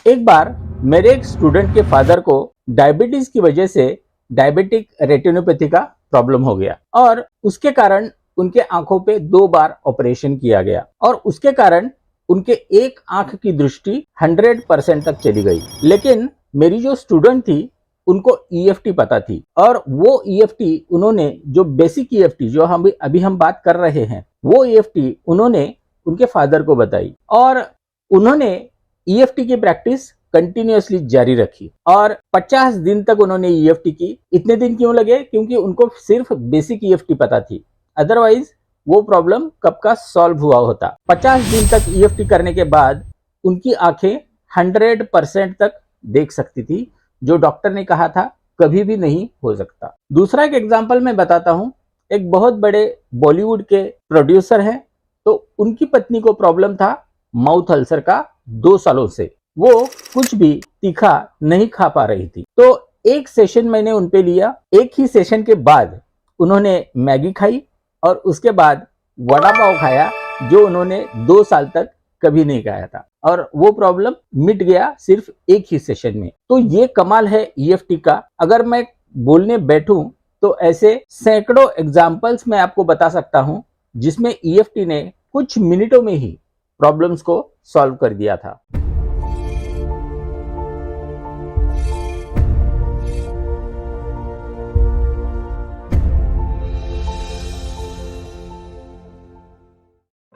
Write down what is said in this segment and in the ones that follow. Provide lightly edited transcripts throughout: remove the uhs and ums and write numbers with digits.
एक बार मेरे एक स्टूडेंट के फादर को डायबिटीज की वजह से डायबिटिक रेटिनोपैथी का प्रॉब्लम हो गया और उसके कारण उनके आंखों पे 2 बार ऑपरेशन किया गया और उसके कारण उनके एक आंख की दृष्टि 100% तक चली गई। लेकिन मेरी जो स्टूडेंट थी उनको ईएफटी पता थी और वो ईएफटी उन्होंने जो बेसिक ईएफटी जो हम अभी बात कर रहे हैं वो ईएफटी उन्होंने उनके फादर को बताई और उन्होंने ईएफटी की प्रैक्टिस कंटिन्यूअसली जारी रखी और 50 दिन तक उन्होंने ईएफटी की। इतने दिन क्यों लगे? क्योंकि उनको सिर्फ बेसिक ईएफटी पता थी, अदरवाइज वो प्रॉब्लम कब का सॉल्व हुआ होता। 50 दिन तक ईएफटी करने के बाद उनकी आंखें 100% तक देख सकती थी, जो डॉक्टर ने कहा था कभी भी नहीं हो सकता। दूसरा एक एग्जांपल मैं बताता हूँ। एक बहुत बड़े बॉलीवुड के प्रोड्यूसर हैं, तो उनकी पत्नी को प्रॉब्लम था माउथ अल्सर का 2 सालों से। वो कुछ भी तीखा नहीं खा पा रही थी, तो एक सेशन मैंने उन पे लिया। एक ही सेशन के बाद उन्होंने मैगी खाई और उसके बाद वड़ा पाव खाया, जो उन्होंने 2 साल तक कभी नहीं खाया था और वो प्रॉब्लम मिट गया सिर्फ एक ही सेशन में। तो ये कमाल है ईएफटी का। अगर मैं बोलने बैठूं तो ऐसे सैकड़ों एग्जाम्पल्स मैं आपको बता सकता हूं जिसमें ईएफटी ने कुछ मिनटों में ही प्रॉब्लम्स को सॉल्व कर दिया था।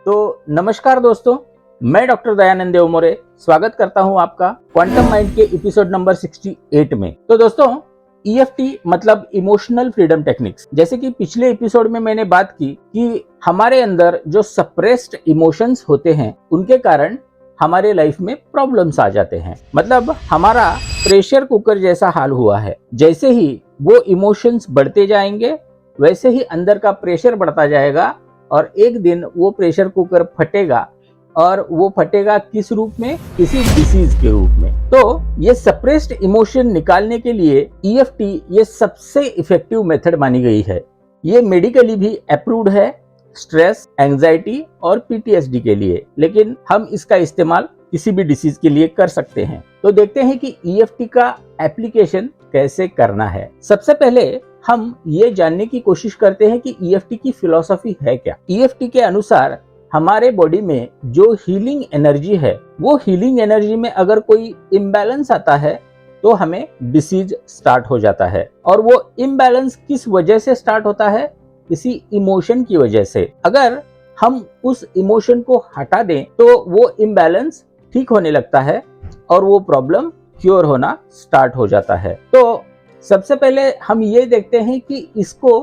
तो नमस्कार दोस्तों, मैं डॉक्टर दयानंद देवमोरे स्वागत करता हूं आपका क्वांटम माइंड के एपिसोड नंबर 68 में। तो दोस्तों, ईएफटी मतलब इमोशनल फ्रीडम टेक्निक्स। जैसे कि पिछले एपिसोड में मैंने बात की कि हमारे अंदर जो सप्रेस्ड इमोशंस होते हैं उनके कारण हमारे लाइफ में प्रॉब्लम्स आ जाते हैं। मतलब हमारा प्रेशर कुकर जैसा हाल हुआ है। जैसे ही वो इमोशंस बढ़ते जाएंगे वैसे ही अंदर का प्रेशर बढ़ता जाएगा और एक दिन वो प्रेशर कुकर फटेगा और वो फटेगा किस रूप में? किसी डिसीज के रूप में। तो ये सप्रेस्ड इमोशन निकालने के लिए ईएफटी ये सबसे इफेक्टिव मेथड मानी गई है। ये मेडिकली भी अप्रूव्ड है स्ट्रेस, एंजाइटी और पीटीएसडी के लिए, लेकिन हम इसका इस्तेमाल किसी भी डिसीज के लिए कर सकते हैं। तो देखते हैं कि ईएफटी का एप्लीकेशन कैसे करना है। सबसे पहले हम ये जानने की कोशिश करते हैं कि ईएफटी की फिलॉसफी है क्या। ईएफटी के अनुसार हमारे बॉडी में जो हीलिंग एनर्जी है, वो हीलिंग एनर्जी में अगर कोई इम्बैलेंस आता है तो हमें डिसीज स्टार्ट हो जाता है। और वो इम्बैलेंस किस वजह से स्टार्ट होता है? किसी इमोशन की वजह से। अगर हम उस इमोशन को हटा दें तो वो इम्बैलेंस ठीक होने लगता है और वो प्रॉब्लम क्योर होना स्टार्ट हो जाता है। तो सबसे पहले हम ये देखते हैं कि इसको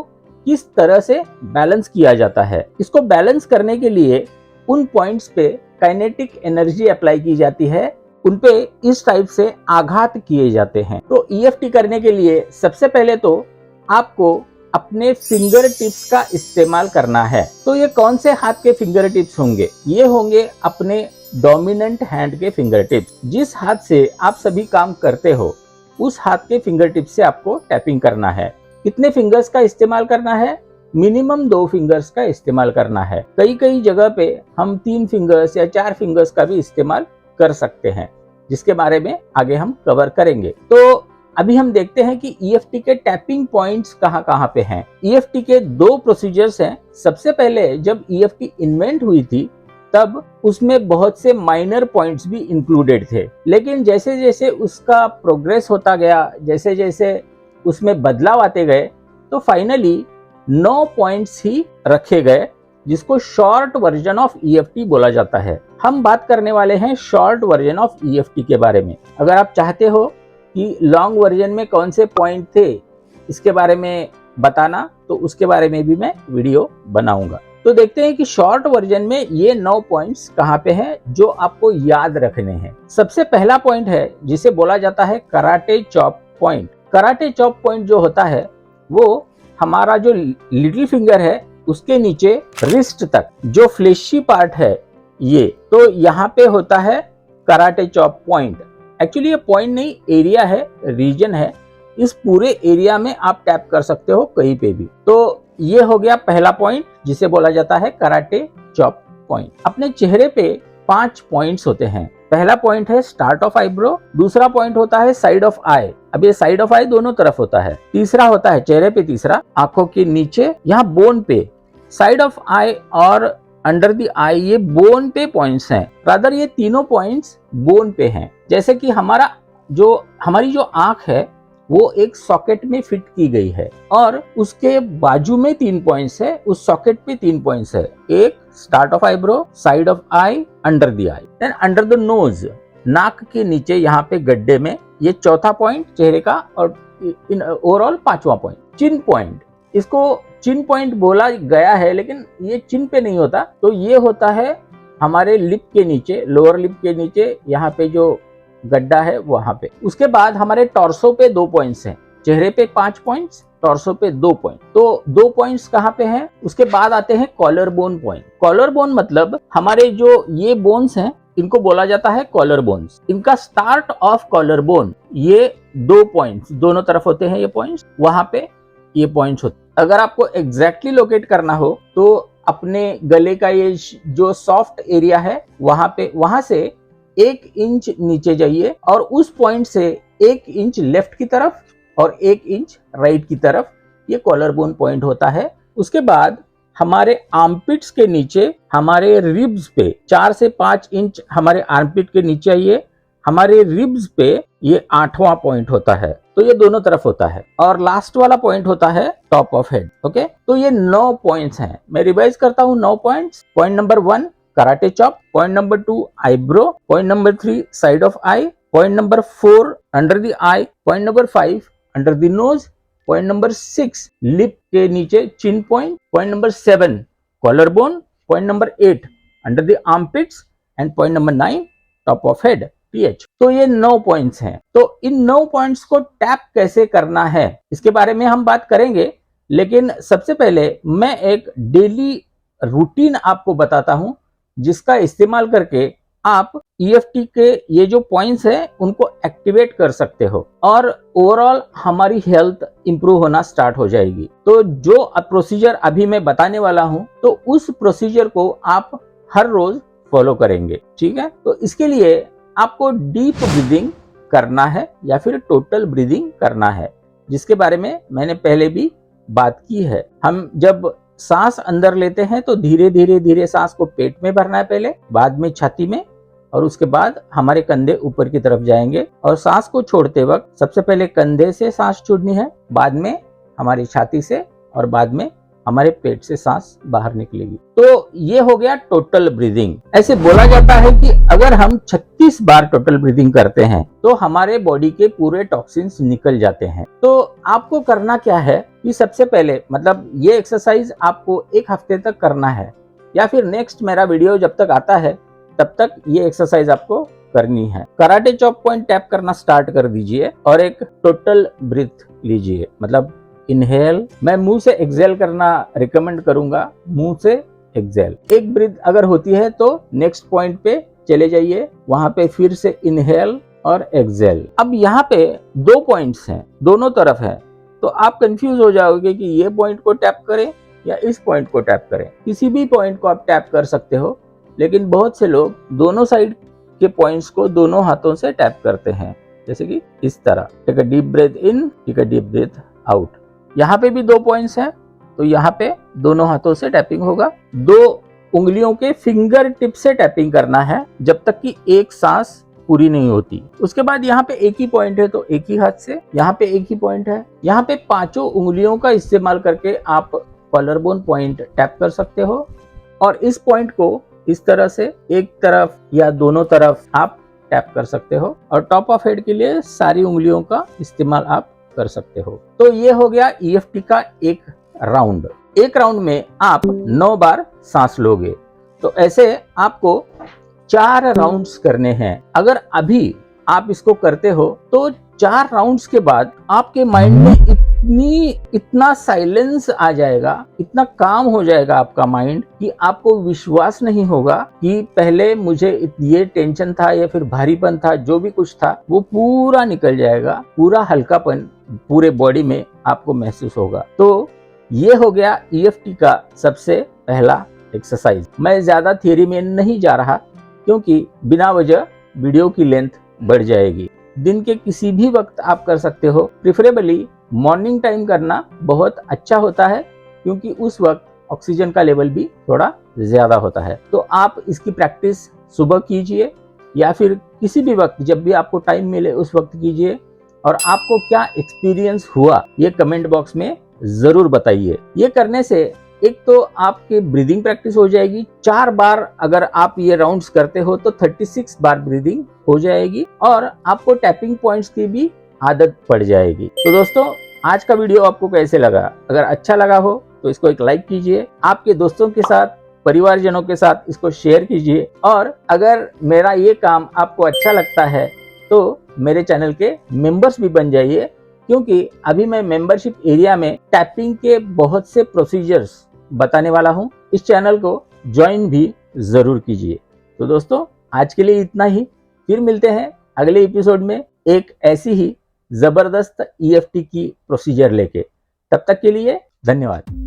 किस तरह से बैलेंस किया जाता है। इसको बैलेंस करने के लिए उन पॉइंट्स पे काइनेटिक एनर्जी अप्लाई की जाती है, उन पे इस टाइप से आघात किए जाते हैं। तो ईएफटी करने के लिए सबसे पहले तो आपको अपने फिंगर टिप्स का इस्तेमाल करना है। तो ये कौन से हाथ के फिंगर टिप्स होंगे? ये होंगे अपने डोमिनेंट हैंड के फिंगर टिप्स। जिस हाथ से आप सभी काम करते हो उस हाथ के फिंगर टिप्स से आपको टैपिंग करना है। कितने फिंगर्स का इस्तेमाल करना है? मिनिमम 2 फिंगर्स का इस्तेमाल करना है। कई जगह पे हम 3 फिंगर्स या 4 फिंगर्स का भी इस्तेमाल कर सकते हैं, जिसके बारे में आगे हम कवर करेंगे। तो अभी हम देखते हैं कि ईएफटी के टैपिंग पॉइंट्स कहाँ पे हैं। ईएफटी के 2 प्रोसीजर्स हैं। सबसे पहले जब ईएफटी इन्वेंट हुई थी तब उसमें बहुत से माइनर पॉइंट्स भी इंक्लूडेड थे, लेकिन जैसे जैसे उसका प्रोग्रेस होता गया, जैसे जैसे उसमें बदलाव आते गए, तो फाइनली 9 पॉइंट्स ही रखे गए, जिसको शॉर्ट वर्जन ऑफ ईएफटी बोला जाता है। हम बात करने वाले हैं शॉर्ट वर्जन ऑफ ईएफटी के बारे में। अगर आप चाहते हो कि लॉन्ग वर्जन में कौन से पॉइंट थे इसके बारे में बताना, तो उसके बारे में भी मैं वीडियो बनाऊंगा। तो देखते हैं कि शॉर्ट वर्जन में ये 9 पॉइंट्स कहाँ पे हैं जो आपको याद रखने हैं। सबसे पहला पॉइंट है जिसे बोला जाता है karate chop point. Karate chop point जो होता है वो हमारा जो लिटिल फिंगर है उसके नीचे रिस्ट तक जो फ्लेशी पार्ट है, ये तो यहाँ पे होता है कराटे चॉप पॉइंट। एक्चुअली ये पॉइंट नहीं, एरिया है, रीजन है। इस पूरे एरिया में आप टैप कर सकते हो कहीं पे भी। तो ये हो गया पहला पॉइंट जिसे बोला जाता है कराटे चॉप पॉइंट। अपने चेहरे पे 5 पॉइंट्स होते हैं। पहला पॉइंट है स्टार्ट ऑफ आईब्रो, दूसरा पॉइंट होता है साइड ऑफ आई। अब ये साइड ऑफ आई दोनों तरफ होता है। तीसरा होता है चेहरे पे, तीसरा आंखों के नीचे यहाँ बोन पे। साइड ऑफ आई और अंडर द आई ये बोन पे पॉइंट्स हैं, रादर ये तीनों पॉइंट्स बोन पे हैं। जैसे कि हमारी जो आंख है वो एक सॉकेट में फिट की गई है और उसके बाजू में 3 पॉइंट्स है, उस सॉकेट पे 3 पॉइंट्स है। एक start of eyebrow, side of eye, under the eye. Then under the nose, नाक के नीचे यहाँ पे गड्ढे में ये चौथा पॉइंट चेहरे का, और इन ओवरऑल 5वां पॉइंट चिन पॉइंट। इसको चिन पॉइंट बोला गया है लेकिन ये चिन पे नहीं होता, तो ये होता है हमारे लिप के नीचे, लोअर लिप के नीचे, यहाँ पे जो गड्ढा है वहां पे। उसके बाद हमारे टॉर्सो पे 2 पॉइंट्स हैं, चेहरे पे 5 पॉइंट्स, टॉर्सो पे 2 पॉइंट। तो 2 पॉइंट्स कहाँ पे हैं? उसके बाद आते हैं collar bone point. Collar bone मतलब हमारे जो ये बोन्स हैं इनको बोला जाता है कॉलर बोन्स। इनका स्टार्ट ऑफ कॉलर बोन ये 2 पॉइंट्स दोनों तरफ होते हैं, ये पॉइंट्स वहां पे ये पॉइंट्स होते हैं। अगर आपको एग्जैक्टली लोकेट करना हो तो अपने गले का ये जो सॉफ्ट एरिया है वहां से 1 इंच नीचे जाइए और उस पॉइंट से 1 इंच लेफ्ट की तरफ और 1 इंच राइट की तरफ, ये कॉलर बोन पॉइंट होता है। उसके बाद हमारे आर्मपिट्स के नीचे, हमारे रिब्स पे 4 से 5 इंच हमारे आर्मपिट के नीचे आइए, हमारे रिब्स पे ये 8वां पॉइंट होता है। तो ये दोनों तरफ होता है। और लास्ट वाला पॉइंट होता है टॉप ऑफ हेड। ओके, तो ये 9 पॉइंट्स हैं। मैं रिवाइज करता हूँ 9 points. Point number 1 karate chop, point number 2 eyebrow, point number 3 side of eye, point number 4 under the eye, point number 5 under the nose, point number 6 lip के नीचे chin point, point number 7 collar bone, point number 8 under the armpits and point number 9 top of head पीएच। तो ये 9 points हैं। तो इन 9 points को tap कैसे करना है इसके बारे में हम बात करेंगे, लेकिन सबसे पहले मैं एक डेली रूटीन आपको बताता हूं जिसका इस्तेमाल करके आप ईएफटी के ये जो पॉइंट्स हैं उनको एक्टिवेट कर सकते हो और ओवरऑल हमारी हेल्थ इंप्रूव होना स्टार्ट हो जाएगी। तो जो प्रोसीजर अभी मैं बताने वाला हूं तो उस प्रोसीजर को आप हर रोज फॉलो करेंगे, ठीक है। तो इसके लिए आपको डीप ब्रीदिंग करना है या फिर टोटल ब्रीदिंग करना है, जिसके बारे में मैंने पहले भी बात की है। हम जब सांस अंदर लेते हैं तो धीरे धीरे धीरे सांस को पेट में भरना है पहले, बाद में छाती में, और उसके बाद हमारे कंधे ऊपर की तरफ जाएंगे। और सांस को छोड़ते वक्त सबसे पहले कंधे से सांस छोड़नी है, बाद में हमारी छाती से, और बाद में हमारे पेट से सांस बाहर निकलेगी। तो ये हो गया टोटल ब्रीदिंग। ऐसे बोला जाता है कि अगर हम 36 बार टोटल ब्रीदिंग करते हैं तो हमारे बॉडी के पूरे टॉक्सिन्स निकल जाते हैं। तो आपको करना क्या है कि सबसे पहले मतलब ये एक्सरसाइज आपको 1 हफ्ते तक करना है, या फिर नेक्स्ट मेरा वीडियो जब तक आता है तब तक ये एक्सरसाइज आपको करनी है। कराटे चॉप पॉइंट टैप करना स्टार्ट कर दीजिए और एक टोटल ब्रीथ लीजिए, मतलब इनहेल। मैं मुंह से एक्सेल करना रिकमेंड करूंगा, मुंह से एक्सेल। एक ब्रीथ अगर होती है तो नेक्स्ट पॉइंट पे चले जाइए, वहां पे फिर से इनहेल और एक्सेल। अब यहाँ पे 2 पॉइंट्स हैं, दोनों तरफ है, तो आप कंफ्यूज हो जाओगे कि ये पॉइंट को टैप करें या इस पॉइंट को टैप करें। किसी भी पॉइंट को आप टैप कर सकते हो, लेकिन बहुत से लोग दोनों साइड के पॉइंट्स को दोनों हाथों से टैप करते हैं, जैसे कि इस तरह। Take a deep breath in, take a deep breath out. यहाँ पे भी 2 पॉइंट्स हैं, तो यहाँ पे दोनों हाथों से टैपिंग होगा। 2 उंगलियों के फिंगर टिप से टैपिंग करना है जब तक कि एक सांस पूरी नहीं होती। उसके बाद यहाँ पे एक ही पॉइंट है तो एक ही हाथ से, यहाँ पे एक ही पॉइंट है। यहाँ पे 5 उंगलियों का इस्तेमाल करके आप कॉलर बोन पॉइंट टैप कर सकते हो, और इस पॉइंट को इस तरह से एक तरफ या दोनों तरफ आप टैप कर सकते हो। और टॉप ऑफ हेड के लिए सारी उंगलियों का इस्तेमाल आप कर सकते हो। तो ये हो गया ईएफटी का एक राउंड। एक राउंड में आप 9 बार सांस लोगे, तो ऐसे आपको 4 राउंड्स करने हैं। अगर अभी आप इसको करते हो तो 4 राउंड्स के बाद आपके माइंड में इतना साइलेंस आ जाएगा, इतना काम हो जाएगा आपका माइंड कि आपको विश्वास नहीं होगा कि पहले मुझे ये टेंशन था या फिर भारीपन था, जो भी कुछ था वो पूरा निकल जाएगा। पूरा हल्कापन पूरे बॉडी में आपको महसूस होगा। तो ये हो गया ईएफटी का सबसे पहला एक्सरसाइज। मैं ज्यादा थियरी में नहीं जा रहा, क्योंकि बिना वजह वीडियो की लेंथ बढ़ जाएगी। दिन के किसी भी वक्त आप कर सकते हो, प्रिफरेबली मॉर्निंग टाइम करना बहुत अच्छा होता है क्योंकि उस वक्त ऑक्सीजन का लेवल भी थोड़ा ज्यादा होता है। तो आप इसकी प्रैक्टिस सुबह कीजिए या फिर किसी भी वक्त जब भी आपको टाइम मिले उस वक्त कीजिए, और आपको क्या एक्सपीरियंस हुआ ये कमेंट बॉक्स में जरूर बताइए। ये करने से एक तो आपकी ब्रीदिंग प्रैक्टिस हो जाएगी, 4 बार अगर आप ये राउंड्स करते हो तो 36 बार ब्रीदिंग हो जाएगी, और आपको टैपिंग पॉइंट्स की भी आदत पड़ जाएगी। तो दोस्तों, आज का वीडियो आपको कैसे लगा? अगर अच्छा लगा हो तो इसको एक लाइक कीजिए, आपके दोस्तों के साथ, परिवारजनों के साथ इसको शेयर कीजिए, और अगर मेरा ये काम आपको अच्छा लगता है तो मेरे चैनल के मेंबर्स भी बन जाइए, क्योंकि अभी मैं मेंबरशिप एरिया में टैपिंग के बहुत से प्रोसीजर्स बताने वाला हूं। इस चैनल को ज्वाइन भी जरूर कीजिए। तो दोस्तों, आज के लिए इतना ही, फिर मिलते हैं अगले एपिसोड में एक ऐसी ही जबरदस्त EFT की प्रोसीजर लेके। तब तक के लिए धन्यवाद।